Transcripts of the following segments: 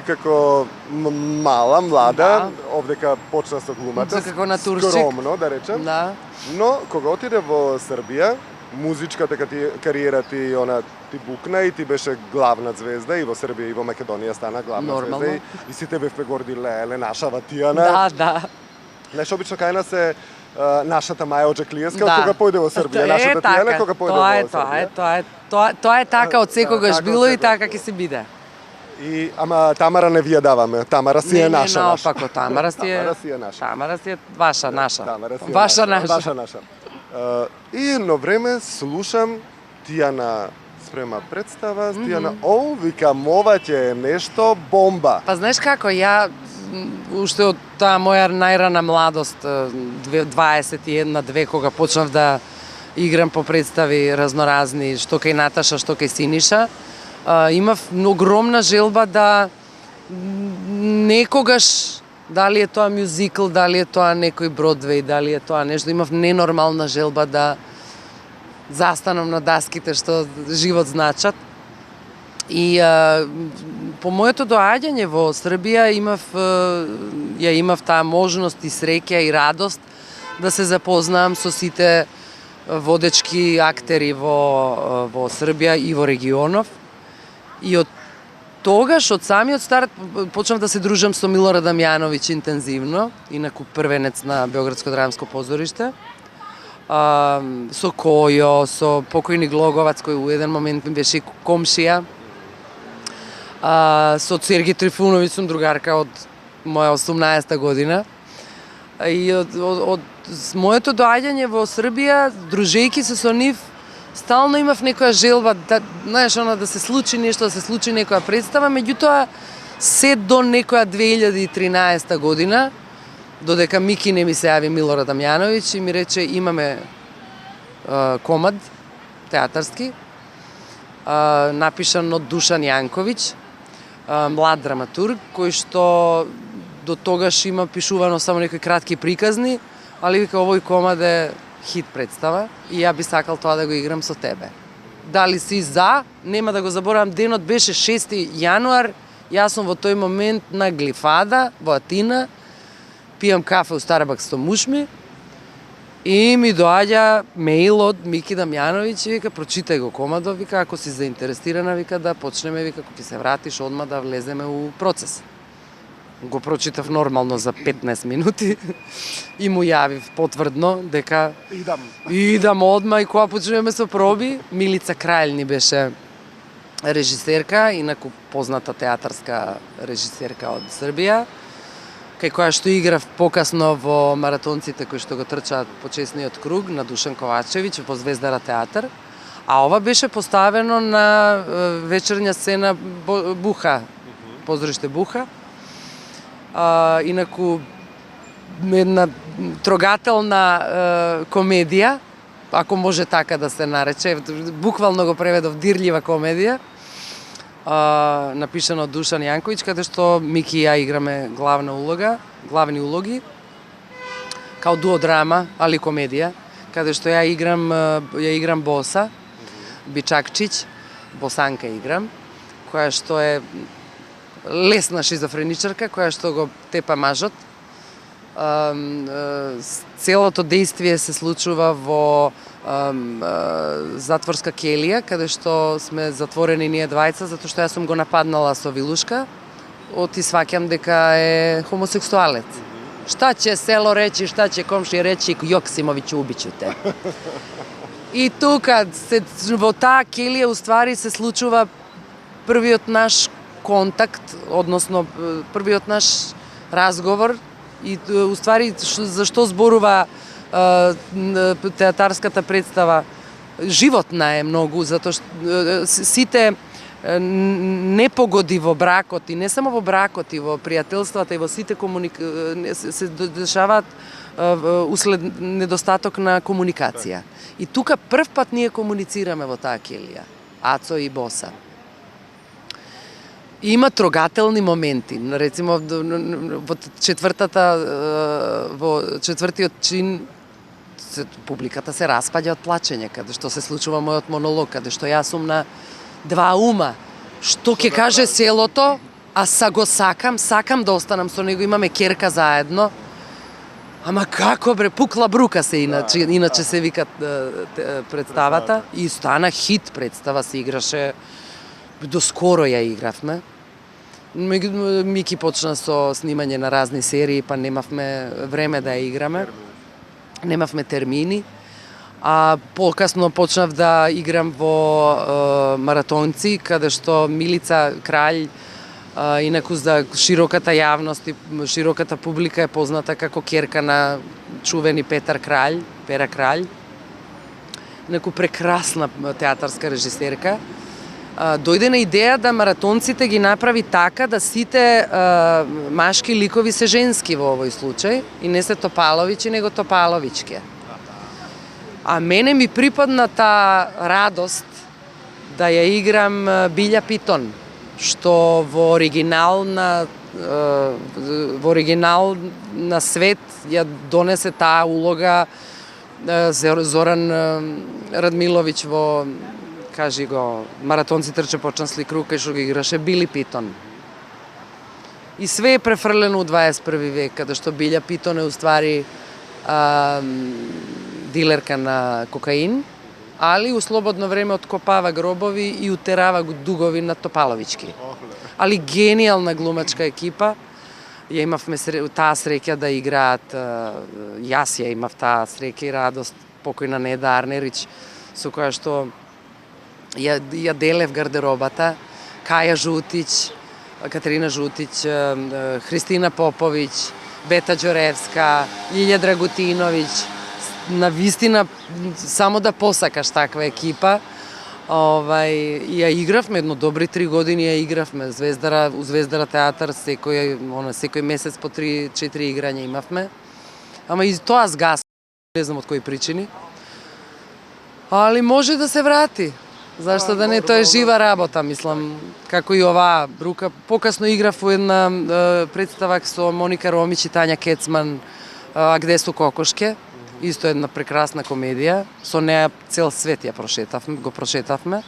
како мала, млада, овдека почна со глумата, Како натурщик. скромно, да речем. Да. Но кога отиде во Србија, музичката кариера ти ти букна и ти беше главна звезда и во Србија и во Македонија стана главна Нормално. звезда и сите бевме горди леле нашава Тијана. Да, да. Знаеш, обично кај нас е нашата Маја Оджаклиевска, Да. кога појде во Србија, нашата Тијана кога појде во Србија. Тоа е така од секогаш Така било од и така секогаш ќе се биде. И ама Тамара не ви ја даваме. Тамара си е наша. наопако, Тамара си е. Тамара си е наша. Тамара си е ваша, наша. Тамара си е Ваша, наша. Ваша, наша. И едно време слушам Тијана спрема представа, Тијана, викам, ова ќе е нешто бомба. Па знаеш како, ја уште од таа моја најрана младост, 21-2, кога почнав да играм по представи разноразни, што кај Наташа, што кај Синиша, имав огромна желба да некогаш, дали е тоа мюзикл, дали е тоа некој Бродвеј, дали е тоа нешто, имав ненормална желба да застанам на даските што живот значат. И по моето доаѓање во Србија имав таа можност и среќа и радост да се запознам со сите водечки актери во Србија и во регионов. И од тогаш, од самиот старт, почнав да се дружам со Милорад Дамјановиќ интензивно, инаку првенец на Beogradsko драмско позориште. Со Којо, со покојни Глоговац, кој у еден момент ми беше комшија. Со Сергеј Трифуновиќ сум другарка од моја 18-та година. И од моето доаѓање во Србија, дружејки се со нив, стално имав некоја желба да, знаеш, да се случи нешто, да се случи некоја представа, меѓутоа се до некоја 2013 година, додека Мики не ми се јави Милорад Дамјановиќ и ми рече имаме комад театарски, напишан од Душан Јанковиќ, млад драматург, кој што до тогаш има пишувано само некои кратки приказни, али вика овој комад е хит представа и ја би сакал тоа да го играм со тебе. Дали си за? Нема да го заборавам, денот беше 6 јануар, јас сум во тој момент на Глифада, во Атина, пијам кафе у Старбакс со мушми и ми доаѓа мејл од Мики Дамјановиќ и вика прочитај го комадот, вика ако си заинтересирана, вика да почнеме, вика ако ќе се вратиш одма да влеземе у процес. Го прочитав нормално за 15 минути и му јавив потврдно дека идам одма и кога почнеме со проби, Милица Крајл ни беше режисерка, инаку позната театарска режисерка од Србија, кај која што играв покасно во маратонците кои што го трчаат почесниот круг на Душан Ковачевиќ во Звездара театар, а ова беше поставено на вечерња сцена Буха, позориште Буха. Инаку една трогателна комедија, ако може така да се нарече, буквално го преведов дирлива комедија, напишано од Душан Јанковиќ, каде што Мики и ја играме главни улоги, као дуодрама, али комедија, каде што ја играм боса, Бичакчиć, босанка играм, која што е лесна шизофреничарка, која што го тепа мажот. Целото дејствие се случува во затворска келија, каде што сме затворени ние двајца, затоа што јас сум го нападнала со вилушка, оти сваќам дека е хомосексуалец. Шта ќе село речи, шта ќе комши речи, Јоксимовиќ убиќу те. И тука, во таа келија, уствари се случува првиот наш контакт, односно првиот наш разговор и уствари зашто зборува театарската представа. Животна е многу, затоа што сите непогоди во бракот и не само во бракот и во пријателствата и во сите се дешаваат услед недостаток на комуникација. И тука прв пат ние комуницираме во таа келија, Ацо и Боса. Има трогателни моменти. Рецимо во четвртиот чин публиката се распаѓа од плачење, каде што се случува мојот монолог, каде што јас сум на два ума. Што ќе каже селото, А сакам да останам со него, имаме керка заедно. Ама како бре, пукла брука се иначе се вика представата. И стана хит представа, се играше, доскоро ја игравме. Мики почна со снимање на разни серии, па немавме време да ја играме. Немавме термини. А покасно почнав да играм во маратонци, каде што Милица Краљ, инаку за широката јавност и широката публика е позната како керка на чувени Пера Краљ. Инаку прекрасна театарска режисерка. Дојде на идеја да маратонците ги направи така да сите машки ликови се женски во овој случај и не се Топаловичи, него Топаловичке. А мене ми припадна таа радост да ја играм Билја Питон, што во оригинал на свет ја донесе таа улога Зоран Радмиловиќ во, кажи го, Маратонци трче почасли круг, кај што ги играше Били Питон. И све е префрлено у 21 век, каде што Билја Питон е уствари дилерка на кокаин, али у слободно време откопава гробови и утерава дугови на Топаловички. Али гениална глумачка екипа. Ја имавме таа среќа да играат, јас ја имав таа среќа и радост, покојна Неда Арнерич, со која што ја делев гардеробата, Каја Жутич, Катерина Жутич, Христина Поповиќ, Бета Ѓоревска, Лилја Драгутиновиќ, на вистина само да посакаш таква екипа. Ја игравме едно добри 3 години, ја игравме у Звездара театар, секој месец по 3-4 играња имавме. Ама и тоа згас, не знам од кои причини. Али може да се врати. Зашто да не, тоа е жива работа, мислам, како и оваа брука. Покасно играв у една представа со Моника Ромич и Тања Кецман, А где су кокошке? Исто една прекрасна комедија. Со неа цел свет го прошетавме.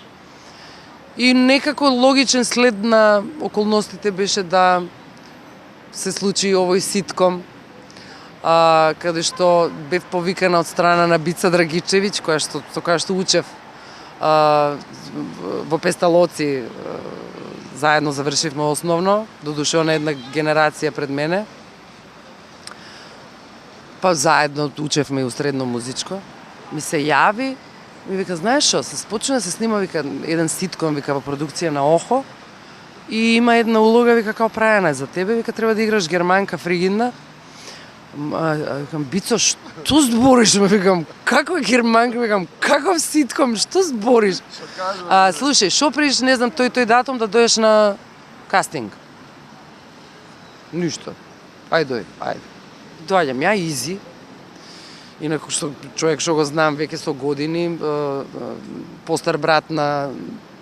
И некако логичен след на околностите беше да се случи овој ситком, каде што бев повикана од страна на Бица Драгичевиќ, со која што учев во Песталоци, заедно завршивме основно, додуше она една генерација пред мене. Па заедно учевме и у средно музичко. Ми се јави, ми вика, знаеш што, се почна да се снима, вика, еден ситком, вика, во продукција на Охо, и има една улога, вика, као прајана за тебе, вика, треба да играш германка фригидна. Викам, Бицо, што збориш? Викам, каква германка? Викам, каков ситком? Што збориш? Слушај, шо приш, не знам, тој датум да дојдеш на кастинг? Ништо. Ајде. Доаѓам ја, изи. Инаку што човек што го знам веќе со години, постар брат на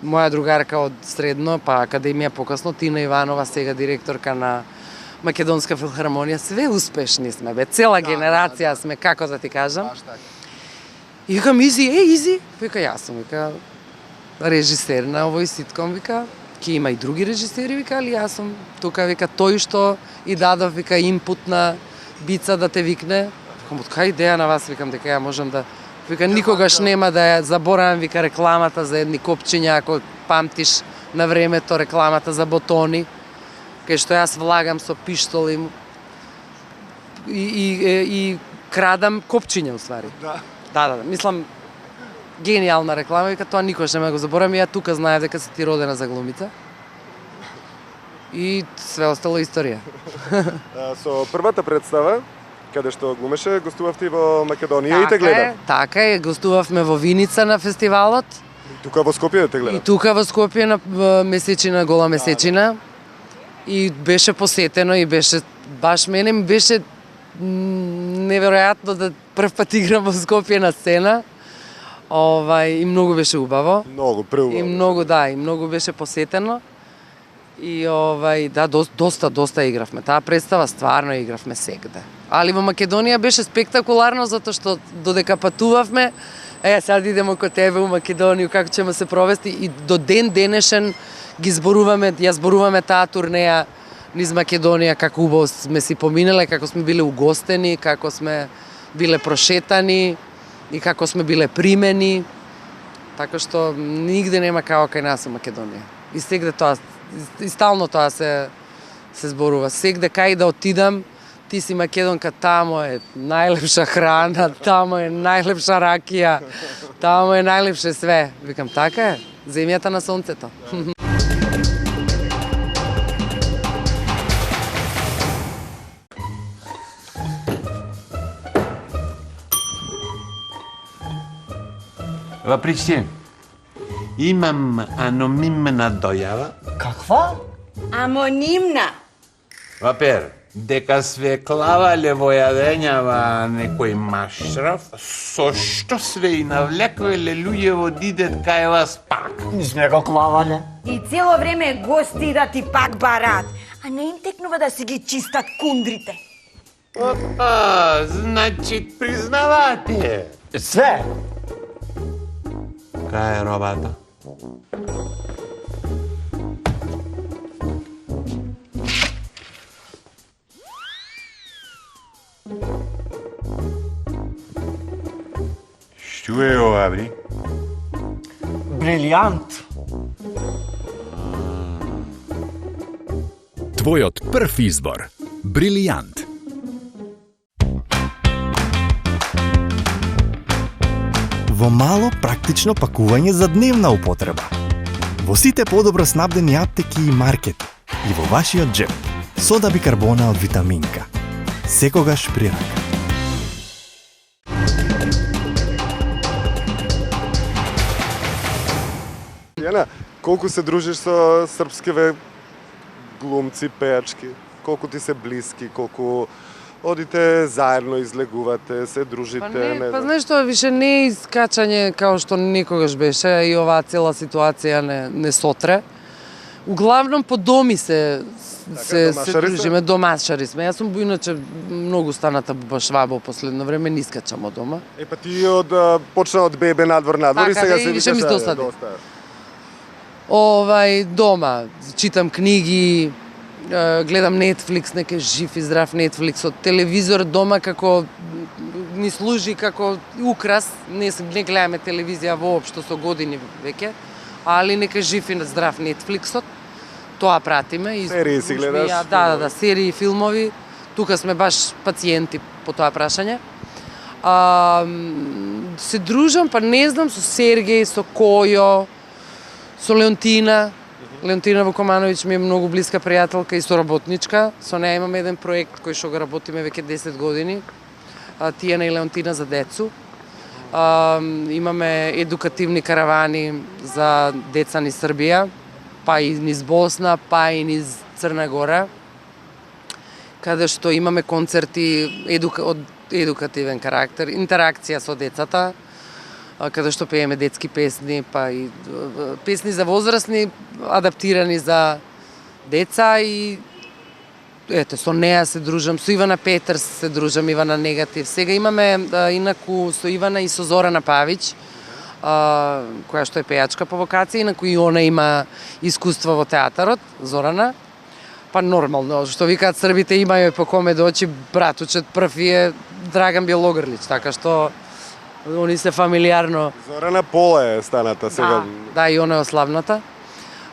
моја другарка од средно, па академија покасно, Тина Иванова, сега директорка на Македонска филхармонија, све успешни сме, бе, цела генерација сме, како да ти кажам. И викам, изи, вика, јас сум, вика, режисер на овој ситком, вика, ќе има и други режисери, вика, али јас сум тука, вика, тој што и дадов, вика, инпут на Бица да те викне. Викам, од кај идеја на вас, викам, дека ја можам да... Вика, никогаш нема да ја заборавам, вика, рекламата за едни копчиња, ако памтиш на времето, рекламата за ботони, кај што јас влагам со пиштол и крадам копчиња, уствари. Да. Мислам, гениална реклама, вика, тоа никогаш нема да го заборавам, и ја тука знаев дека си ти родена за глумица. И све остало историја. Со првата представа, каде што глумеше, гостувавте во Македонија и те гледав. Така е, гостувавме во Виница на фестивалот. И тука во Скопје те гледав. И тука во Скопје на месечина, гола месечина. И беше посетено и беше, баш мене ми беше неверојатно да прв пат играм во Скопје на сцена. И многу беше убаво. Многу, преубаво. И многу беше посетено. И доста игравме. Таа представа стварно игравме сегде. Али во Македонија беше спектакуларно затоа што додека патувавме, Sad idemo kod tebe u Makedoniju, kako ćemo se provesti i do den денешен ги зборуваме, ја зборуваме таа турнеја низ Македонија, како убаво сме си поминале, како сме биле угостени, како сме биле прошетани и како сме биле примени. Така што нигде нема као кај нас у Македонија. И сегде тоа, и стално тоа се зборува. Сегде кај да отидам, ти си македонка, тамо е најлепша храна, тамо е најлепша ракија, тамо е најлепше све. Викам, така е, земјата на сонцето. Въпреки, имам анонимна дојава. Каква? Амонимна. Вапер, дека свеклавале во јадењава некој машраф, со што све и навлеквале луѓе во дидет кај вас пак. Не сме го клавале. И цело време гостират и пак барат. А не им текнува да си ги чистат кундрите. Опа, значи признавате. Све. Кај е робата? Што е ова, бри? Брилијант. Твојот прв избор. Брилијант. Во мало практично пакување за дневна употреба. Во сите подобро снабдени аптеки и маркети и во вашиот джеп. Сода бикарбона од витаминка. Секогаш при рака. Јана, колку се дружиш со српскиве глумци, пејачки? Колку ти се блиски, колку одите заедно, излегувате, се дружите? Па знаеш што, више не е искачање као што некогаш беше и оваа цела ситуација не сотре. Углавном по доми се дружиме, домашари сме. Јас сум иначе многу станата башваба во последно време, не искачам од дома. Па ти почна од бебе надвор и Така, сега и се више ми викаш досади. доста. Дома, читам книги, гледам Netflix, неке жив и здрав Netflix, од телевизор дома како ни служи како украс, не гледаме телевизија воопшто со години веќе, али нека жив и здрав Netflixот, тоа пратиме. Серии си гледаш? Да, серии, филмови, тука сме баш пациенти по тоа прашање. Се дружам, па не знам, со Сергеј, со Којо, со Леонтина. Леонтина Вукомановиќ ми е многу блиска пријателка и соработничка. Со неја имаме еден проект кој што го работиме веќе 10 години. Тијана и Леонтина за децу. Имаме едукативни каравани за деца низ Србија, па и низ Босна, па и низ Црна Гора, каде што имаме концерти од едукативен карактер, интеракција со децата, каде што пееме детски песни, па и песни за возрастни, адаптирани за деца и ето, со неа се дружам, со Ивана Петерс се дружам, Ивана Негатив. Сега имаме инаку со Ивана и со Зорана Павиќ, која што е пејачка по вокација, инаку и она има искуство во театарот, Зорана. Па нормално, што викаат србите, имају по коме дојчи, братучет прв е Драган Бјелогрлич, така што они се фамилиарно. Зорана Пола е станата сега. Да, и она е ославната.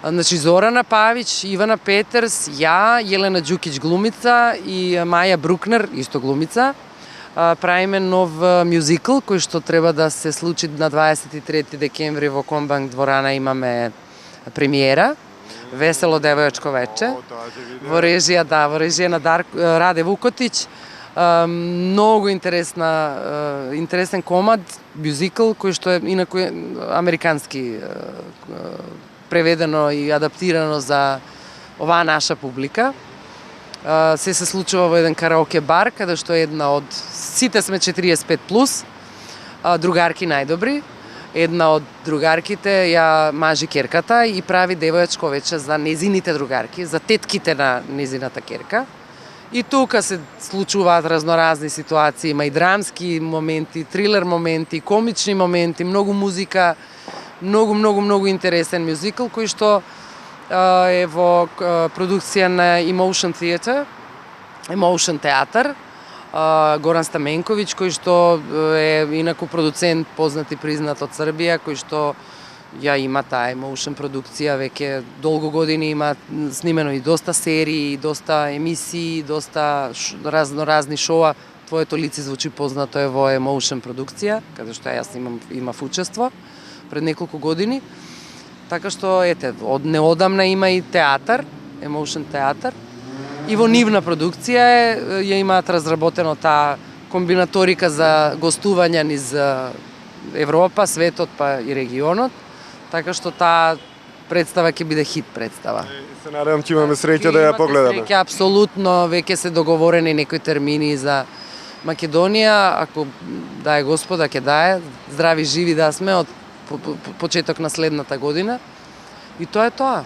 Значи, Зорана Павиќ, Ивана Петерс, ја, Јелена Ѓукиќ глумица и Маја Брукнер, исто глумица. Правиме нов мюзикл кој што треба да се случи на 23 декември во Комбанк дворана, имаме премиера. Весело девојачко вече. Во режија на Раде Вукотиќ. Многу интересен комад, мюзикл, кој што е инаку американски преведено и адаптирано за оваа наша публика. Се случува во еден караоке бар, каде што е една од... Сите сме 45+, другарки најдобри. Една од другарките ја мажи керката и прави девојачко вече за незините другарки, за тетките на незината керка. И тука се случуваат разноразни ситуации, има и драмски моменти, трилер моменти, комични моменти, многу музика, многу интересен мюзикл кој што е во продукција на Emotion Theater, Emotion театар. Горан Стаменковиќ, кој што е инаку продуцент познат и признат од Србија, кој што ја има таа Emotion продукција, веќе долго години има снимено и доста серии, доста емисии, доста разни шоа. Твоето лице звучи познато е во Emotion продукција, каде што јас имав учество пред неколку години. Така што, ете, од неодамна има и театар, Emotion театар. И во нивна продукција ја имаат разработено таа комбинаторика за гостување низ Европа, светот па и регионот. Така што таа представа ќе биде хит представа. Се надевам ќе имаме среќа да ја погледаме. Среќа, апсолутно, веќе се договорени некои термини за Македонија, ако дае Господа ќе дае, здрави живи да сме од почеток на следната година. И тоа е тоа.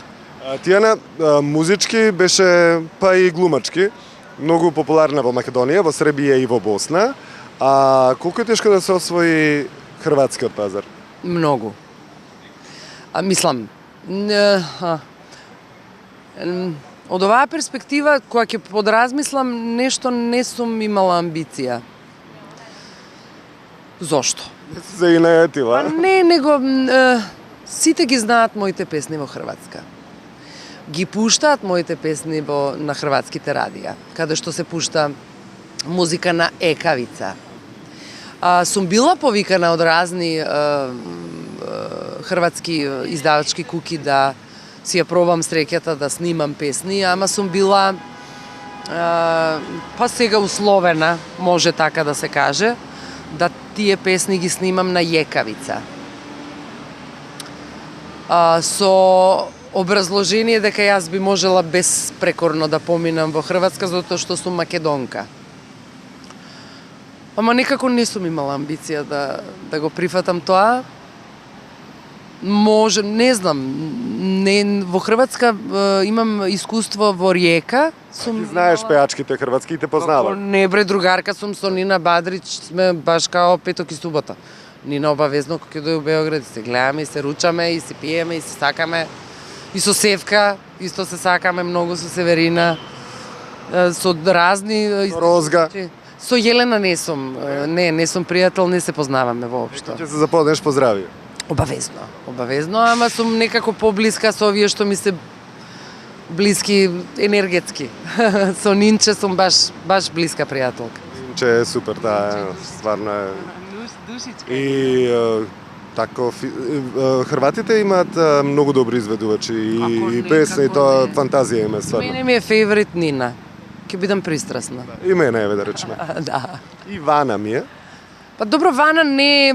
Тијана, музички беше, па и глумачки, многу популарна во Македонија, во Србија и во Босна. А колку е тешко да се освои хрватскиот пазар? Многу. Мислам, од оваа перспектива, која ќе подразмислам, нешто не сум имала амбиција. Зошто? Се и најатила. Не, него сите ги знаат моите песни во Хрватска. Ги пуштаат моите песни на хрватските радија, каде што се пушта музика на екавица. Сум била повикана од разни хрватски издавачки куки да си ја пробам среќата да снимам песни, ама сум била па сега условена, може така да се каже, да тие песни ги снимам на јекавица. Со образложение дека јас би можела безпрекорно да поминам во Хрватска затоа што сум македонка. Ама некако не сум имала амбиција да го прифатам тоа. Може, не знам, во Хрватска имам искуство во Риека. Ти знаеш пеачките хрватски и те познава. Не бре, другарка сум со Нина Бадрич, сме баш као петок и субота. Нина обавезно кога ќе дојде у Београд, се гледаме и се ручаме и се пиеме и се сакаме. И со Севка исто се сакаме многу, со Северина, со разни... Розга. Со Јелена не сум, не сум пријател, не се познаваме воопшто. Ќе се запознеш, поздрави. Обавезно, ама сум некако поблиска со овие што ми се блиски енергетски. Со Нинче сум баш блиска пријателка. Нинче е супер, да, стварно е. И тако хрватите имаат многу добри изведувачи и песни, и тоа фантазија им е стварно. Мене ми е фейворит Нина. Ќе бидам пристрасна. И мене е, да речеме. Да. И Вана ми е. Па добро, Вана не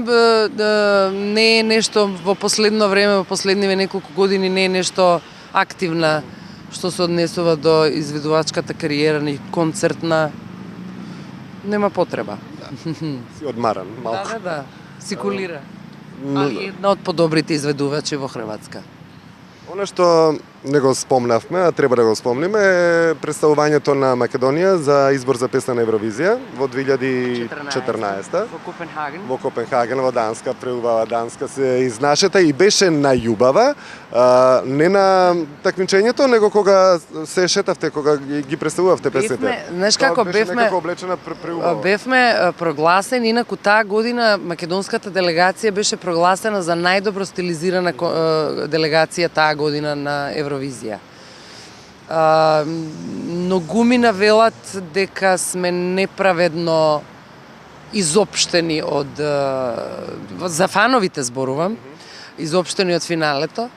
е нешто во последно време, во последниве неколку години не е нешто активна што се однесува до изведувачката кариера ни концертна. Нема потреба. Си одмаран малку. Да. Сикулира. Една од подобрите изведувачи во Хрватска. Она што не го спомнавме, а треба да го спомниме, е представувањето на Македонија за избор за песна на Евровизија во 2014. Во Копенхаген, во Данска, преубава Данска се изнашета и беше најубава, не на такмичењето, него кога се шетавте, кога ги представувавте песните. Знаеш како бевме? Некако облечена преубава. Бевме прогласени, инаку таа година македонската делегација беше прогласена за најдобро стилизирана делегација таа година на Евровизија. Многумина велат дека сме неправедно изопштени од... За фановите зборувам, изопштени од финалето.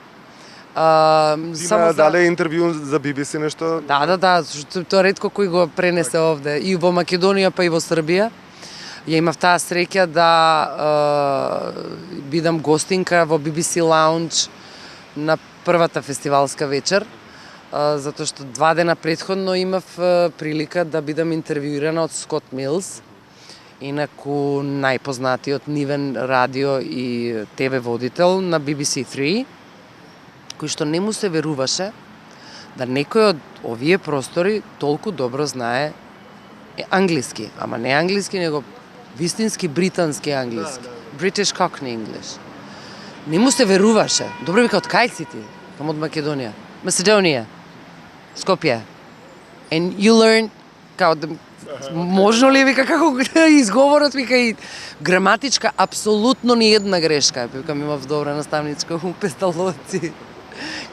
Има дале интервју за BBC нешто? Да, тоа ретко кој го пренесе овде. И во Македонија, па и во Србија. Ја имав таа среќа да бидам гостинка во BBC Lounge на првата фестивалска вечер, затоа што 2 дена претходно имав прилика да бидам интервјуирана од Скот Милс, инаку најпознатиот нивен радио и ТВ водител на BBC 3, кој што не му се веруваше да некој од овие простори толку добро знае англиски, ама не англиски, него вистински британски англиски. British Cockney English. Не му се веруваше. Добро вика, од кај си ти? Кам од Македонија. Macedония. Скопје. And you learn, као да, можно ли вика како изговорот вика и граматичка апсолутно ни една грешка. Вика имав добра наставничка у Песталоци.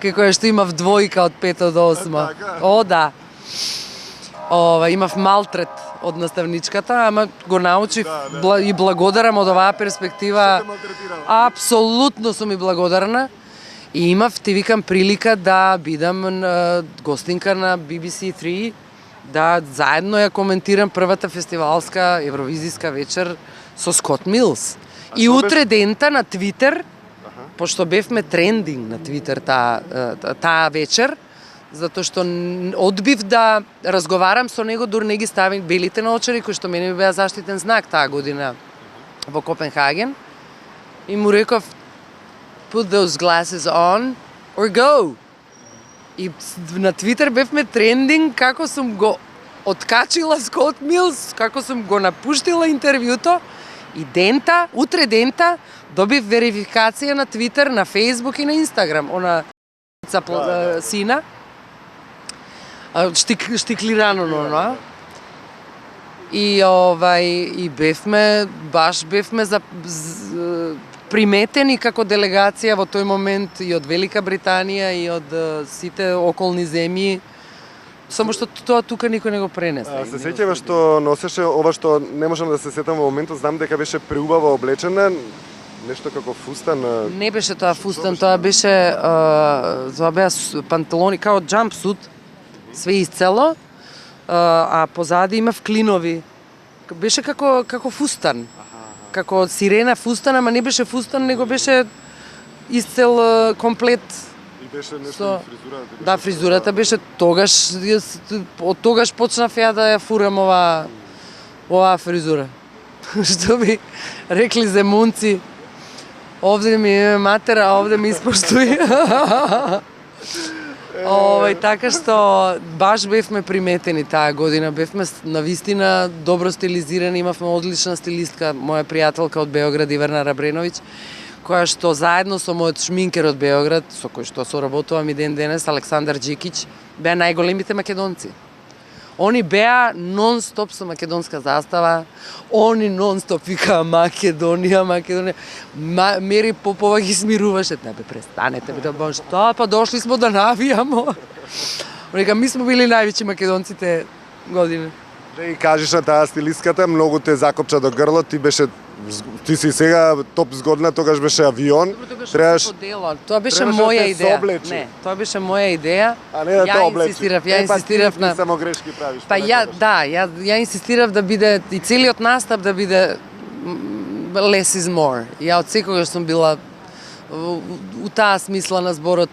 Како што имав двојка од 5 до 8. О, да. Имав малтрет од наставничката, ама го научив и благодарам од оваа перспектива. Апсолутно сум и благодарна. И имав, ти викам, прилика да бидам гостинка на BBC 3, да заедно ја коментирам првата фестивалска евровизиска вечер со Скот Милс. И утре дента на Твитер, пошто бевме трендинг на Твитер таа вечер, затоа што одбив да разговарам со него, дури не ги ставим белите наочари, кои што мене ми беа заштитен знак таа година во Копенхаген. И му реков, put those glasses on or go. И на Твитер бевме трендинг како сум го откачила Скот Милс, како сум го напуштила интервјуто и дента, утре дента, добив верификација на Твитер, на Фейсбук и на Инстаграм. Она сина, штиклирано, но и бевме, баш бевме приметени како делегација во тој момент и од Велика Британија и од сите околни земји. Само што тоа тука никој не го пренесе. Се сеќава што носеше ова што не можам да се сетам во моментот, знам дека беше преубаво облечена, нешто како фустан. Не беше тоа фустан, тоа беа панталони као джампсут, све исцело, а позади имав клинови. Беше како фустан. Како сирена фустан, ама не беше фустан, него беше исцел комплет. И беше нешто фризура. Да, фризурата беше тогаш, од тогаш почнав ја да ја фурам оваа фризура. Што би рекли земунци, овде ми е матера, а овде ми испоштуи. Така што баш бевме приметени таа година, бевме навистина добро стилизирани, имавме одлична стилистка, моја пријателка од Београд Иварна Рабреновиќ, која што заедно со мојот шминкер од Београд, со кој што соработувам и ден денес, Александар Джикиќ, беа најголемите македонци. Они беа нон-стоп со македонска застава, они нон-стоп викаа Македонија, Македонија. Мери Попова ги смируваше, не бе, престанете, бе, да што, па дошли смо да навијамо. Река, ми сме били највеќи македонците години. Да и кажеш на таа стилистката, многу те закопча до грло, ти си сега топ згодна, тогаш беше авион. Требаш тоа беше моја идеја. Не, тоа беше моја идеја. А не да те облечи. Ја инсистирав на само грешки правиш. Па ја инсистирав да биде и целиот настап да биде less is more. Ја од секогаш сум била у таа смисла на зборот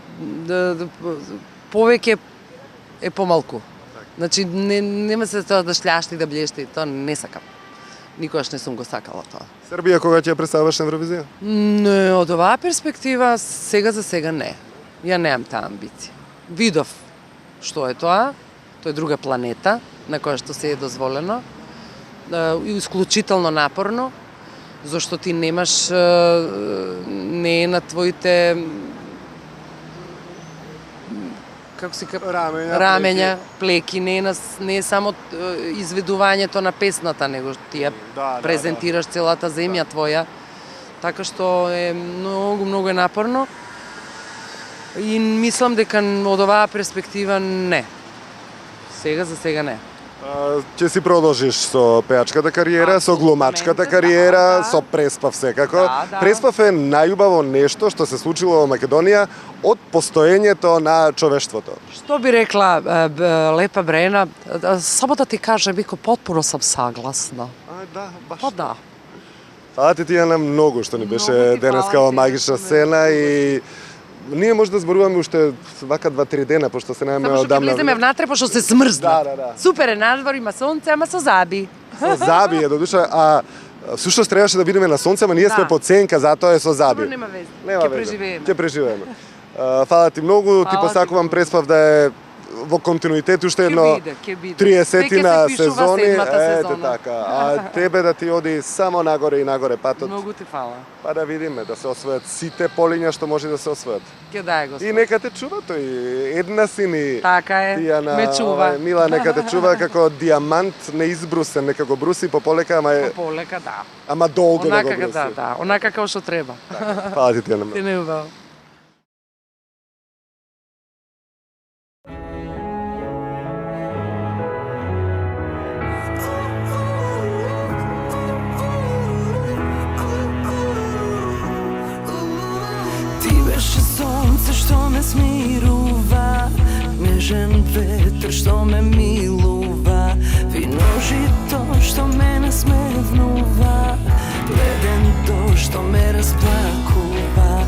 повеќе е помалку. Значи нема се тоа да шљашти да блешти, тоа не сакам. Никогаш не сум го сакала тоа. Србија кога ќе ја представаш на Евровизија? Не, од оваа перспектива сега за сега не. Ја немам таа амбиција. Видов што е тоа. Тоа е друга планета на која што се е дозволено. Исклучително напорно, зашто ти немаш не е на твоите како се рамења, плеки, не е само изведувањето на песната, него ти ја презентираш целата земја твоја. Така што е многу е напорно. И мислам дека од оваа перспектива не. Сега за сега не. Ќе си продолжиш со пеачката кариера, со глумачката кариера, со Преспав секако. Преспав е најубаво нешто што се случило во Македонија од постоењето на човештвото. Што би рекла Лепа Брена, само да ти кажам, бико потпуно сам согласна. Да, баш. Па да. Фала ти на многу што ни беше денеска ова магична сцена и ние може да зборуваме уште вака 2-3 дена, пошто се најаме одамна. Само што ќе влеземе внатре, пошто се смрзна. Да. Супер е надвор, има сонце, ама со заби. Со заби е, додуша, а всушност требаше да бидеме на сонце, ама ние сме под сенка, затоа е со заби. Нема везе, Нема ќе везе. преживееме. Ќе преживееме. Фала ти многу, ти посакувам Преспав да е во континуитет уште Ќе едно биде, ќе биде. 30-тина Веќе се пишува сезони, седмата ете сезона. така, а тебе да ти оди само нагоре и нагоре патот, Многу ти фала. па да видиме, да се освојат сите полиња што може да се освојат. Ќе дај Господ. И нека те чува тој, една си ни Така е, Тијана, ме чува. Мила нека те чува како диамант неизбрусен, нека го бруси пополека, Полека, да. ама долго да го Онака, бруси. да, онака како што треба. Фала ти Тијана. Ти не убаво. Ти беше сонце што ме смирува, нежен ветер што ме милува, вино жито што ме насмевнува, леден дожд што ме расплакува.